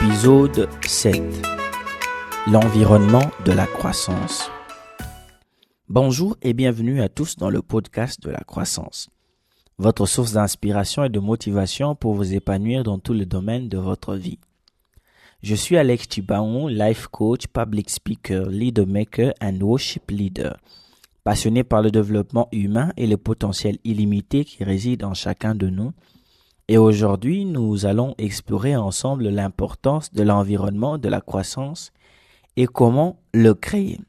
Épisode 7. L'environnement de la croissance. Bonjour et bienvenue à tous dans le podcast de la croissance. Votre source d'inspiration et de motivation pour vous épanouir dans tous les domaines de votre vie. Je suis Alex Chibaon, life coach, public speaker, leader maker and worship leader. Passionné par le développement humain et le potentiel illimité qui réside en chacun de nous. Et aujourd'hui, nous allons explorer ensemble l'importance de l'environnement de la croissance et comment le créer.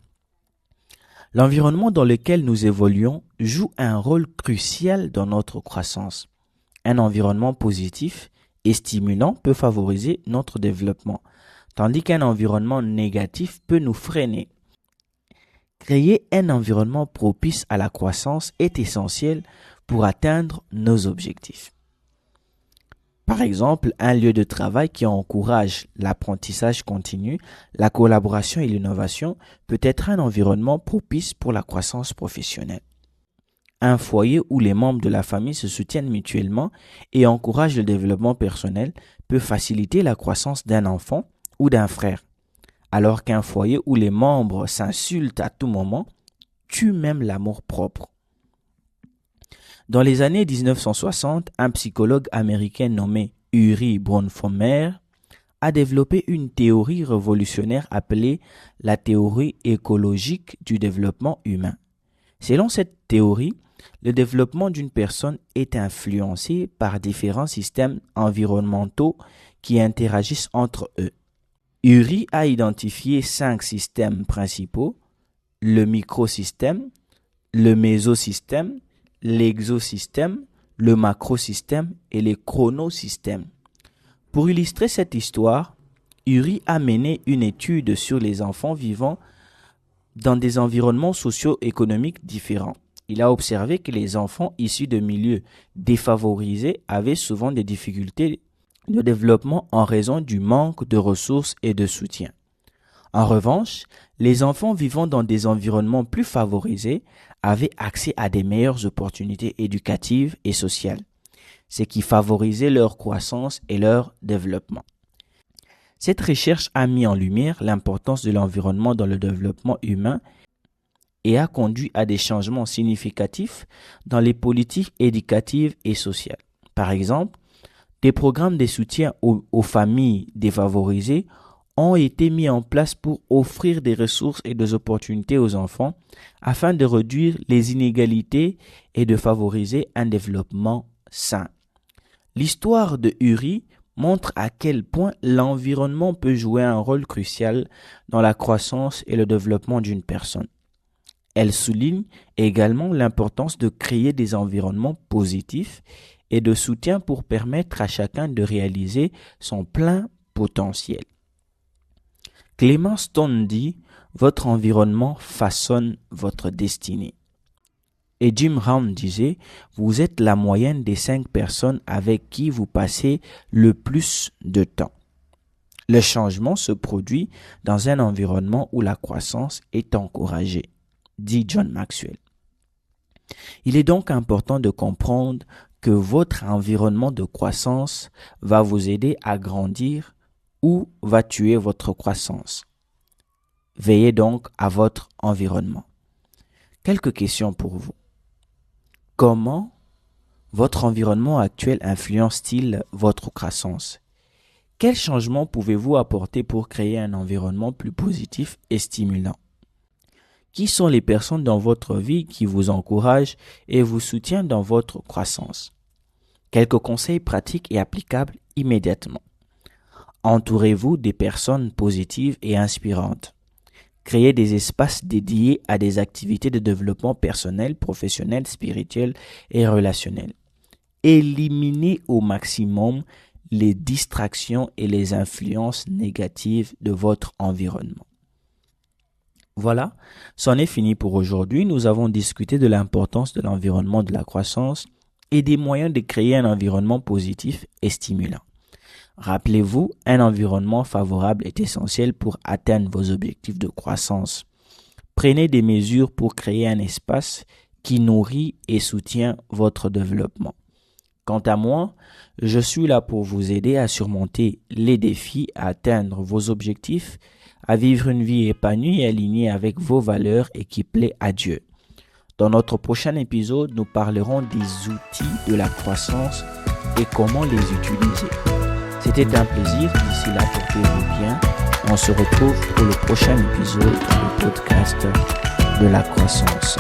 L'environnement dans lequel nous évoluons joue un rôle crucial dans notre croissance. Un environnement positif et stimulant peut favoriser notre développement, tandis qu'un environnement négatif peut nous freiner. Créer un environnement propice à la croissance est essentiel pour atteindre nos objectifs. Par exemple, un lieu de travail qui encourage l'apprentissage continu, la collaboration et l'innovation peut être un environnement propice pour la croissance professionnelle. Un foyer où les membres de la famille se soutiennent mutuellement et encouragent le développement personnel peut faciliter la croissance d'un enfant ou d'un frère, alors qu'un foyer où les membres s'insultent à tout moment tue même l'amour-propre. Dans les années 1960, un psychologue américain nommé Urie Bronfenbrenner a développé une théorie révolutionnaire appelée la théorie écologique du développement humain. Selon cette théorie, le développement d'une personne est influencé par différents systèmes environnementaux qui interagissent entre eux. Urie a identifié 5 systèmes principaux: le microsystème, le mésosystème, l'exosystème, le macrosystème et les chronosystèmes. Pour illustrer cette histoire, Urie a mené une étude sur les enfants vivant dans des environnements socio-économiques différents. Il a observé que les enfants issus de milieux défavorisés avaient souvent des difficultés de développement en raison du manque de ressources et de soutien. En revanche, les enfants vivant dans des environnements plus favorisés avaient accès à des meilleures opportunités éducatives et sociales, ce qui favorisait leur croissance et leur développement. Cette recherche a mis en lumière l'importance de l'environnement dans le développement humain et a conduit à des changements significatifs dans les politiques éducatives et sociales. Par exemple, des programmes de soutien aux familles défavorisées ont été mis en place pour offrir des ressources et des opportunités aux enfants afin de réduire les inégalités et de favoriser un développement sain. L'histoire de Urie montre à quel point l'environnement peut jouer un rôle crucial dans la croissance et le développement d'une personne. Elle souligne également l'importance de créer des environnements positifs et de soutien pour permettre à chacun de réaliser son plein potentiel. Clément Stone dit « Votre environnement façonne votre destinée ». Et Jim Rohn disait « Vous êtes la moyenne des 5 personnes avec qui vous passez le plus de temps ». Le changement se produit dans un environnement où la croissance est encouragée, dit John Maxwell. Il est donc important de comprendre que votre environnement de croissance va vous aider à grandir ou va tuer votre croissance. Veillez donc à votre environnement. Quelques questions pour vous. Comment votre environnement actuel influence-t-il votre croissance? Quels changements pouvez-vous apporter pour créer un environnement plus positif et stimulant? Qui sont les personnes dans votre vie qui vous encouragent et vous soutiennent dans votre croissance? Quelques conseils pratiques et applicables immédiatement. Entourez-vous des personnes positives et inspirantes. Créez des espaces dédiés à des activités de développement personnel, professionnel, spirituel et relationnel. Éliminez au maximum les distractions et les influences négatives de votre environnement. Voilà, c'en est fini pour aujourd'hui. Nous avons discuté de l'importance de l'environnement de la croissance et des moyens de créer un environnement positif et stimulant. Rappelez-vous, un environnement favorable est essentiel pour atteindre vos objectifs de croissance. Prenez des mesures pour créer un espace qui nourrit et soutient votre développement. Quant à moi, je suis là pour vous aider à surmonter les défis, à atteindre vos objectifs, à vivre une vie épanouie et alignée avec vos valeurs et qui plaît à Dieu. Dans notre prochain épisode, nous parlerons des outils de la croissance et comment les utiliser. C'était un plaisir. D'ici là, portez-vous bien. On se retrouve pour le prochain épisode du podcast de la croissance.